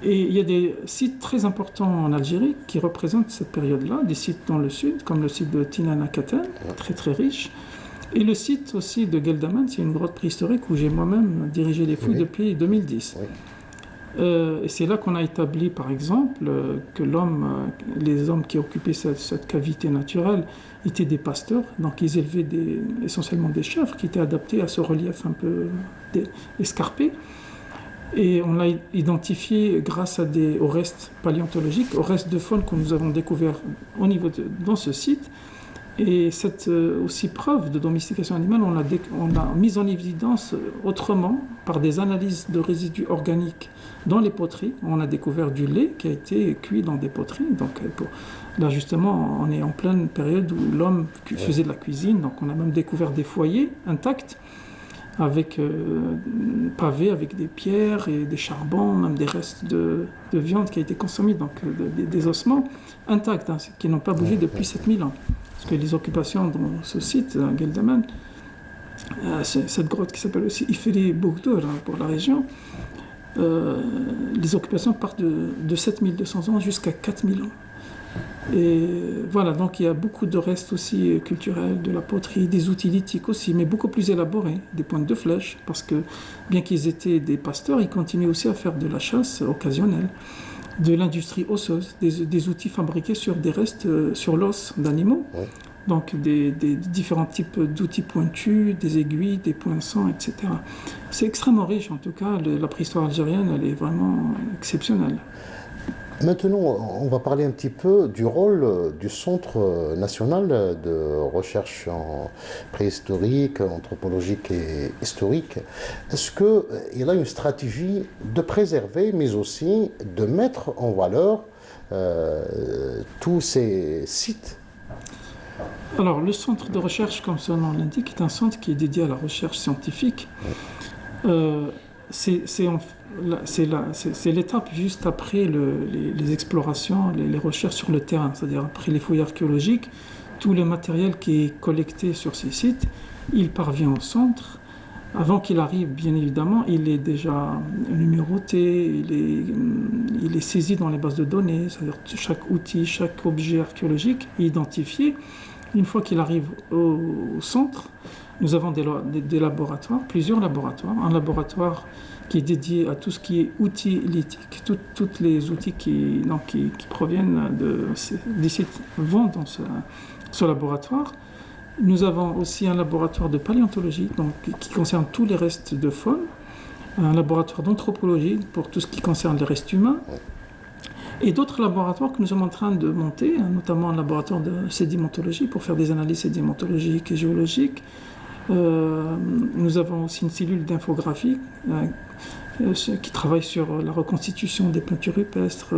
Et il y a des sites très importants en Algérie qui représentent cette période-là, des sites dans le sud, comme le site de Tinana-Katen, très très riche, et le site aussi de Gueldaman, c'est une grotte préhistorique où j'ai moi-même dirigé les fouilles depuis 2010. Et c'est là qu'on a établi, par exemple, que les hommes qui occupaient cette cavité naturelle étaient des pasteurs, donc ils élevaient essentiellement des chèvres qui étaient adaptés à ce relief un peu escarpé. Et on l'a identifié grâce aux restes paléontologiques, aux restes de faune que nous avons découverts dans ce site. Et cette aussi preuve de domestication animale, on l'a mise en évidence autrement par des analyses de résidus organiques dans les poteries. On a découvert du lait qui a été cuit dans des poteries. Donc là justement, on est en pleine période où l'homme faisait de la cuisine. Donc on a même découvert des foyers intacts avec pavés avec des pierres et des charbons, même des restes de viande qui a été consommée, donc des ossements intacts, qui n'ont pas bougé depuis 7000 ans. Parce que les occupations dans ce site, à Gueldaman, cette grotte qui s'appelle aussi Ifili Bougdour pour la région, les occupations partent de 7200 ans jusqu'à 4000 ans. Et voilà, donc il y a beaucoup de restes aussi culturels, de la poterie, des outils lithiques aussi, mais beaucoup plus élaborés, des pointes de flèches, parce que bien qu'ils étaient des pasteurs, ils continuaient aussi à faire de la chasse occasionnelle, de l'industrie osseuse, des outils fabriqués sur des restes, sur l'os d'animaux, donc des différents types d'outils pointus, des aiguilles, des poinçons, etc. C'est extrêmement riche, en tout cas, la préhistoire algérienne, elle est vraiment exceptionnelle. Maintenant, on va parler un petit peu du rôle du Centre national de recherche préhistorique, anthropologique et historique. Est-ce qu'il a une stratégie de préserver, mais aussi de mettre en valeur tous ces sites? Alors, le centre de recherche, comme son nom l'indique, est un centre qui est dédié à la recherche scientifique. C'est l'étape juste après les explorations, les recherches sur le terrain, c'est-à-dire après les fouilles archéologiques, tout le matériel qui est collecté sur ces sites, il parvient au centre. Avant qu'il arrive, bien évidemment, il est déjà numéroté, il est saisi dans les bases de données, c'est-à-dire chaque outil, chaque objet archéologique est identifié. Une fois qu'il arrive au centre, nous avons des laboratoires, plusieurs laboratoires. Un laboratoire qui est dédié à tout ce qui est outils lithiques, tous les outils qui proviennent des sites vont dans ce laboratoire. Nous avons aussi un laboratoire de paléontologie qui concerne tous les restes de faune, un laboratoire d'anthropologie pour tout ce qui concerne les restes humains, et d'autres laboratoires que nous sommes en train de monter, notamment un laboratoire de sédimentologie pour faire des analyses sédimentologiques et géologiques. Nous avons aussi une cellule d'infographie qui travaille sur la reconstitution des peintures rupestres,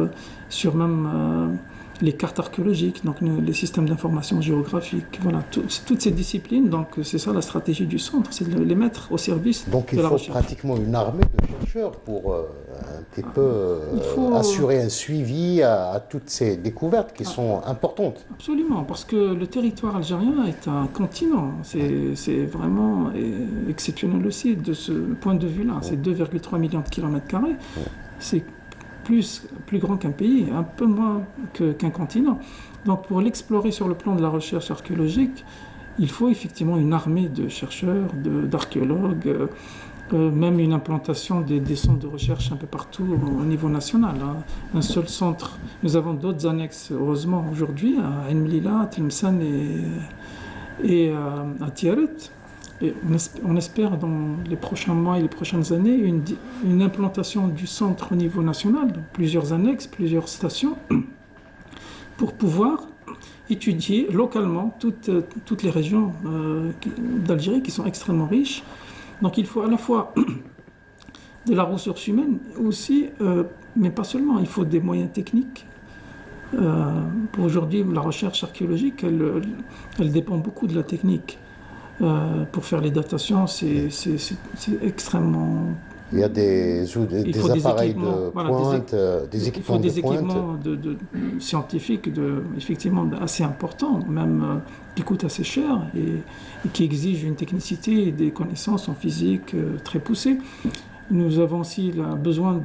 sur même les cartes archéologiques, donc les systèmes d'information géographique, voilà, toutes ces disciplines. Donc c'est ça la stratégie du centre, c'est de les mettre au service de la recherche. Donc il faut pratiquement une armée de chercheurs pour un petit peu assurer un suivi à toutes ces découvertes qui sont importantes. Absolument, parce que le territoire algérien est un continent, c'est vraiment exceptionnel aussi de ce point de vue-là. C'est 2,3 millions de kilomètres carrés, c'est plus grand qu'un pays, un peu moins qu'un continent. Donc pour l'explorer sur le plan de la recherche archéologique, il faut effectivement une armée de chercheurs, d'archéologues, même une implantation des centres de recherche un peu partout au niveau national. Un seul centre. Nous avons d'autres annexes, heureusement, aujourd'hui, à Ain Melilla, à Tlemcen et à Tiaret. Et on espère dans les prochains mois et les prochaines années une implantation du centre au niveau national, donc plusieurs annexes, plusieurs stations, pour pouvoir étudier localement toutes les régions d'Algérie qui sont extrêmement riches. Donc il faut à la fois de la ressource humaine aussi, mais pas seulement, il faut des moyens techniques. Pour aujourd'hui, la recherche archéologique, elle dépend beaucoup de la technique. Pour faire les datations, c'est extrêmement... Il y a des appareils de pointe, des équipements de pointe. Il faut des équipements scientifiques effectivement assez importants, même qui coûtent assez cher et qui exigent une technicité et des connaissances en physique très poussées. Nous avons aussi besoin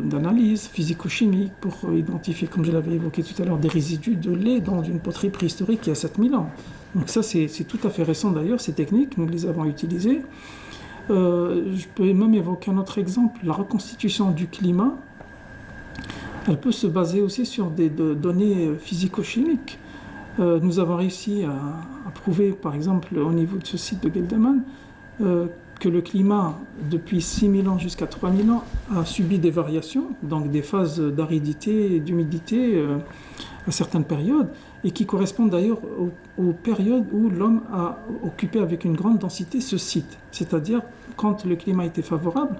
d'analyses physico-chimiques pour identifier, comme je l'avais évoqué tout à l'heure, des résidus de lait dans une poterie préhistorique il y a 7000 ans. Donc ça, c'est tout à fait récent d'ailleurs, ces techniques, nous les avons utilisées. Je peux même évoquer un autre exemple, la reconstitution du climat. Elle peut se baser aussi sur des données physico-chimiques. Nous avons réussi à prouver, par exemple, au niveau de ce site de Gueldaman, que le climat, depuis 6000 ans jusqu'à 3000 ans, a subi des variations, donc des phases d'aridité et d'humidité à certaines périodes, et qui correspondent d'ailleurs aux périodes où l'homme a occupé avec une grande densité ce site. C'est-à-dire, quand le climat était favorable,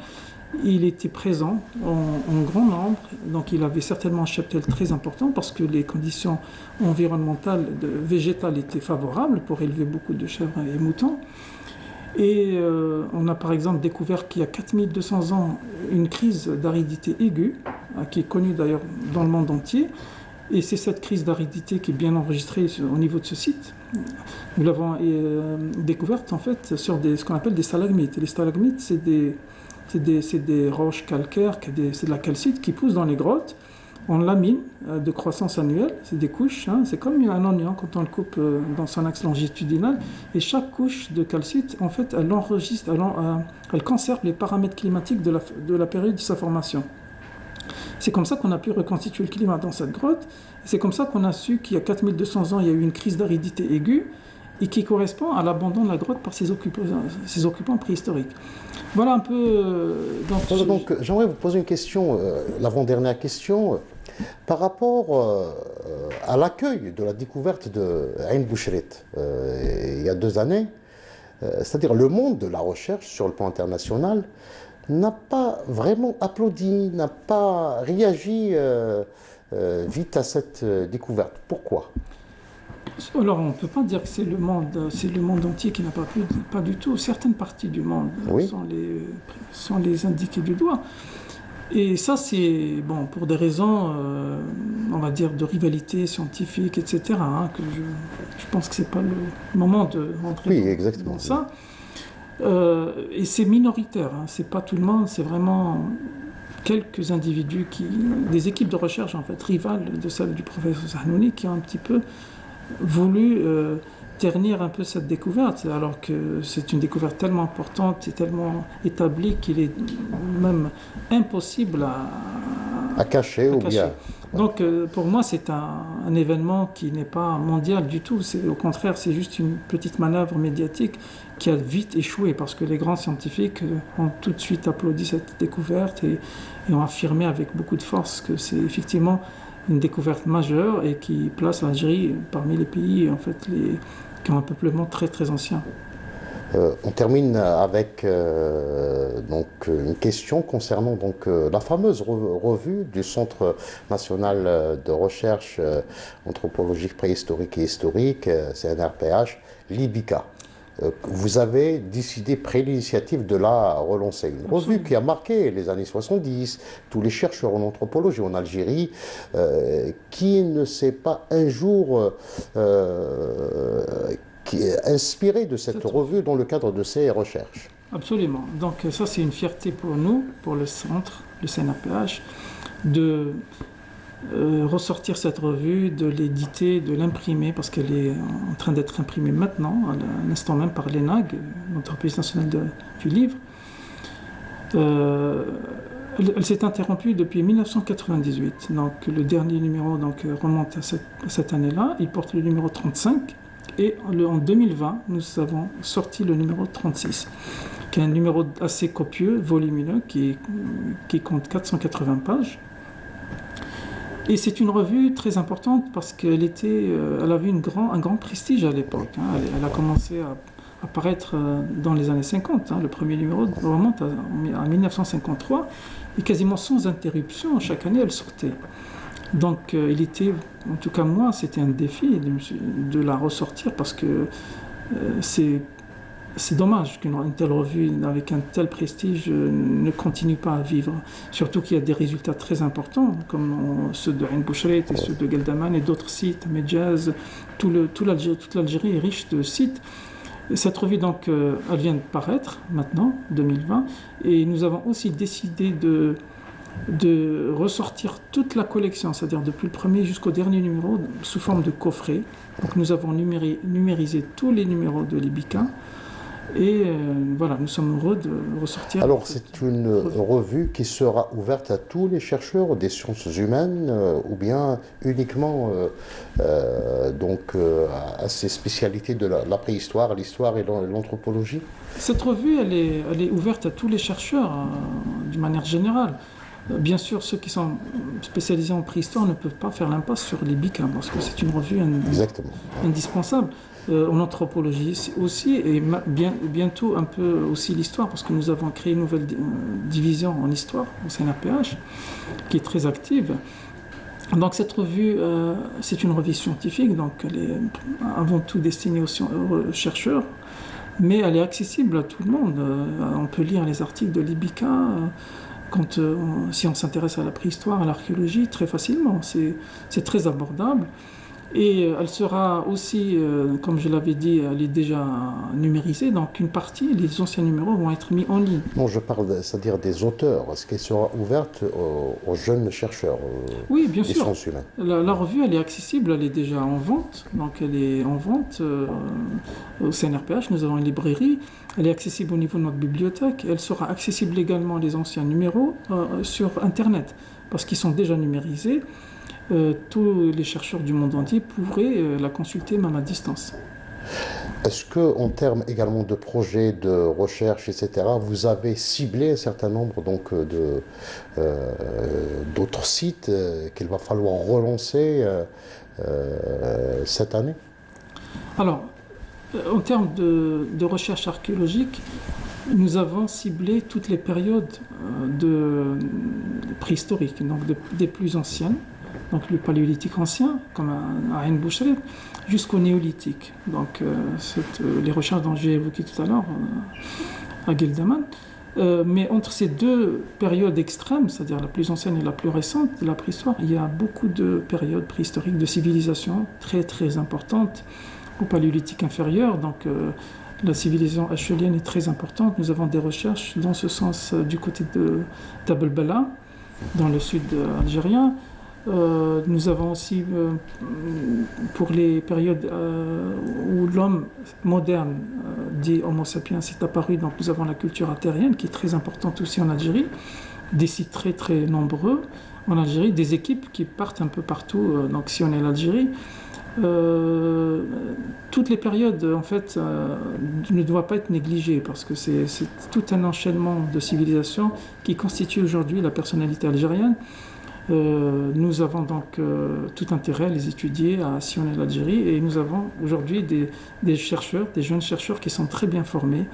il était présent en grand nombre, donc il avait certainement un cheptel très important parce que les conditions environnementales, végétales étaient favorables pour élever beaucoup de chèvres et moutons. Et on a par exemple découvert qu'il y a 4200 ans une crise d'aridité aiguë, qui est connue d'ailleurs dans le monde entier. Et c'est cette crise d'aridité qui est bien enregistrée au niveau de ce site. Nous l'avons découverte en fait sur ce qu'on appelle des stalagmites. Et les stalagmites, c'est des roches calcaires, c'est de la calcite qui pousse dans les grottes en lamines de croissance annuelle. C'est des couches, c'est comme un oignon quand on le coupe dans son axe longitudinal. Et chaque couche de calcite, en fait, elle enregistre, elle conserve les paramètres climatiques de la période de sa formation. C'est comme ça qu'on a pu reconstituer le climat dans cette grotte. C'est comme ça qu'on a su qu'il y a 4200 ans, il y a eu une crise d'aridité aiguë et qui correspond à l'abandon de la grotte par ses occupants préhistoriques. Voilà un peu... Donc j'aimerais vous poser une question, l'avant-dernière question, par rapport à l'accueil de la découverte de Ain Bouchret il y a 2 années. C'est-à-dire le monde de la recherche sur le plan international n'a pas vraiment applaudi, n'a pas réagi vite à cette découverte. Pourquoi ? Alors, on ne peut pas dire que c'est le monde entier qui n'a pas plu, pas du tout. Certaines parties du monde sont les indiquées du doigt. Et ça, c'est pour des raisons, on va dire, de rivalité scientifique, etc. Que je pense que ce n'est pas le moment de rentrer dans ça. Et c'est minoritaire, c'est pas tout le monde, c'est vraiment quelques individus des équipes de recherche en fait rivales de celles du professeur Zahnouni qui ont un petit peu voulu ternir un peu cette découverte, alors que c'est une découverte tellement importante et tellement établie qu'il est même impossible à cacher ou bien. Donc pour moi c'est un événement qui n'est pas mondial du tout, au contraire c'est juste une petite manœuvre médiatique qui a vite échoué parce que les grands scientifiques ont tout de suite applaudi cette découverte et ont affirmé avec beaucoup de force que c'est effectivement une découverte majeure et qui place l'Algérie parmi les pays en fait, qui ont un peuplement très très ancien. On termine avec une question concernant la fameuse revue du Centre national de recherche anthropologique préhistorique et historique, CNRPH, l'IBICA. Vous avez décidé, pris l'initiative de la relancer. Une revue qui a marqué les années 70, tous les chercheurs en anthropologie en Algérie, qui ne s'est pas un jour qui est inspiré de cette revue dans le cadre de ses recherches. Absolument. Donc ça, c'est une fierté pour nous, pour le centre, le CNRPH, de ressortir cette revue, de l'éditer, de l'imprimer, parce qu'elle est en train d'être imprimée maintenant, à l'instant même par l'ENAG, l'entreprise nationale du livre. Elle s'est interrompue depuis 1998. Donc, le dernier numéro remonte à cette année-là. Il porte le numéro 35. Et en 2020, nous avons sorti le numéro 36, qui est un numéro assez copieux, volumineux, qui compte 480 pages. Et c'est une revue très importante parce qu'elle avait un grand prestige à l'époque. Elle a commencé à paraître dans les années 50. Le premier numéro remonte à 1953 et quasiment sans interruption, chaque année elle sortait. Donc il était, en tout cas moi, c'était un défi de la ressortir parce que c'est dommage qu'une telle revue avec un tel prestige ne continue pas à vivre. Surtout qu'il y a des résultats très importants, comme ceux de Ain Bouchret et ceux de Geldaman et d'autres sites, Medjaz. Toute l'Algérie est riche de sites. Cette revue, donc, elle vient de paraître maintenant, 2020, et nous avons aussi décidé de ressortir toute la collection, c'est-à-dire depuis le premier jusqu'au dernier numéro, sous forme de coffret. Donc nous avons numérisé tous les numéros de Libica. Et voilà, nous sommes heureux de ressortir. Alors c'est une revue qui sera ouverte à tous les chercheurs des sciences humaines ou bien uniquement à ces spécialités de la préhistoire, l'histoire et l'anthropologie? Cette revue, elle est ouverte à tous les chercheurs d'une manière générale. Bien sûr, ceux qui sont spécialisés en préhistoire ne peuvent pas faire l'impasse sur les Libica parce que c'est une revue indispensable. En anthropologie aussi, et bientôt un peu aussi l'histoire, parce que nous avons créé une nouvelle division en histoire au CNRPH, qui est très active. Donc cette revue, c'est une revue scientifique, donc elle est avant tout destinée aux chercheurs, mais elle est accessible à tout le monde. On peut lire les articles de Libica, si on s'intéresse à la préhistoire, à l'archéologie, très facilement. C'est très abordable. Et elle sera aussi, comme je l'avais dit, elle est déjà numérisée, donc une partie, les anciens numéros vont être mis en ligne. Non, je parle, c'est-à-dire des auteurs. Est-ce qu'elle sera ouverte aux jeunes chercheurs oui, bien sûr. Sciences humaines? La revue, elle est accessible, elle est déjà en vente, donc elle est en vente au CNRPH, nous avons une librairie, elle est accessible au niveau de notre bibliothèque, elle sera accessible également, les anciens numéros, sur Internet, parce qu'ils sont déjà numérisés. Tous les chercheurs du monde entier pourraient la consulter même à distance. Est-ce qu'en termes également de projets de recherche, etc., vous avez ciblé un certain nombre d'autres sites qu'il va falloir relancer cette année? Alors, en termes de recherche archéologique, nous avons ciblé toutes les périodes préhistoriques, donc des plus anciennes, donc le paléolithique ancien, comme à Ain Bouchret, jusqu'au néolithique. Donc les recherches dont j'ai évoqué tout à l'heure à Geldaman. Mais entre ces deux périodes extrêmes, c'est-à-dire la plus ancienne et la plus récente de la préhistoire, il y a beaucoup de périodes préhistoriques, de civilisations très très importantes au paléolithique inférieur. Donc la civilisation acheulienne est très importante. Nous avons des recherches dans ce sens du côté de Table Bala, dans le sud algérien. Nous avons aussi, pour les périodes où l'homme moderne, dit Homo sapiens, est apparu, donc nous avons la culture altérienne qui est très importante aussi en Algérie, des sites très très nombreux en Algérie, des équipes qui partent un peu partout, donc si on est l'Algérie. Toutes les périodes, en fait, ne doivent pas être négligées parce que c'est tout un enchaînement de civilisations qui constitue aujourd'hui la personnalité algérienne. Nous avons donc tout intérêt à les étudier, à sillonner l'Algérie, et nous avons aujourd'hui des chercheurs, des jeunes chercheurs qui sont très bien formés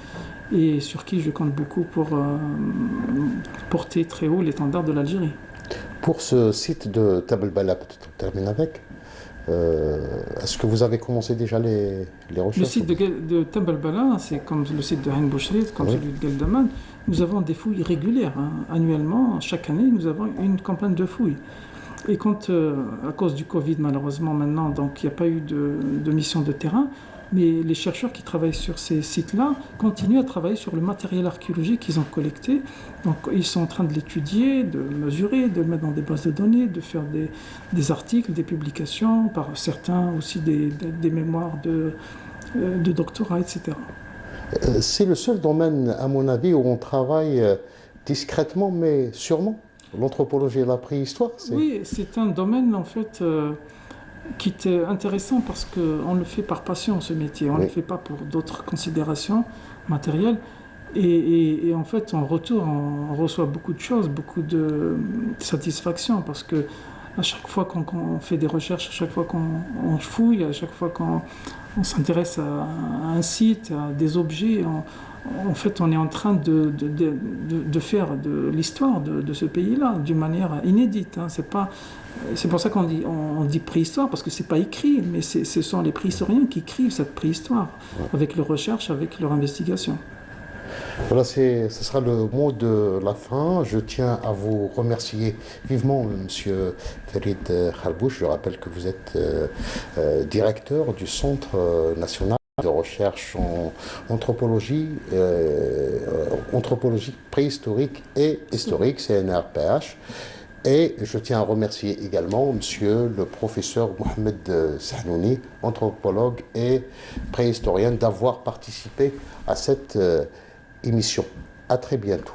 et sur qui je compte beaucoup pour porter très haut l'étendard de l'Algérie. Pour ce site de Table Bala, peut-être on termine avec. Est-ce que vous avez commencé déjà les recherches? Le site de Table Bala, c'est comme le site de Ain Bouchret, comme celui de Geldaman. Nous avons des fouilles régulières. Annuellement, chaque année, nous avons une campagne de fouilles. Et quand, à cause du Covid, malheureusement, maintenant, donc il n'y a pas eu de mission de terrain, mais les chercheurs qui travaillent sur ces sites-là continuent à travailler sur le matériel archéologique qu'ils ont collecté. Donc ils sont en train de l'étudier, de mesurer, de le mettre dans des bases de données, de faire des articles, des publications, par certains aussi des mémoires de doctorat, etc. C'est le seul domaine, à mon avis, où on travaille discrètement, mais sûrement. L'anthropologie et la préhistoire, c'est... Oui, c'est un domaine en fait qui est intéressant parce qu'on le fait par passion ce métier, on ne Oui. le fait pas pour d'autres considérations matérielles. Et en fait, en retour, on reçoit beaucoup de choses, beaucoup de satisfaction parce que à chaque fois qu'on fait des recherches, à chaque fois qu'on fouille, à chaque fois qu'on s'intéresse à un site, à des objets, en fait, on est en train de faire de l'histoire de ce pays-là d'une manière inédite. Hein. C'est pour ça on dit préhistoire, parce que c'est pas écrit, mais ce sont les préhistoriens qui écrivent cette préhistoire, avec leurs recherches, avec leur investigation. Voilà, ce sera le mot de la fin. Je tiens à vous remercier vivement, Monsieur Farid Khalbouch. Je rappelle que vous êtes directeur du Centre national de recherche en anthropologie, anthropologie préhistorique et historique, CNRPH. Et je tiens à remercier également Monsieur le professeur Mohamed Sahnouni, anthropologue et préhistorien, d'avoir participé à cette émission. À très bientôt.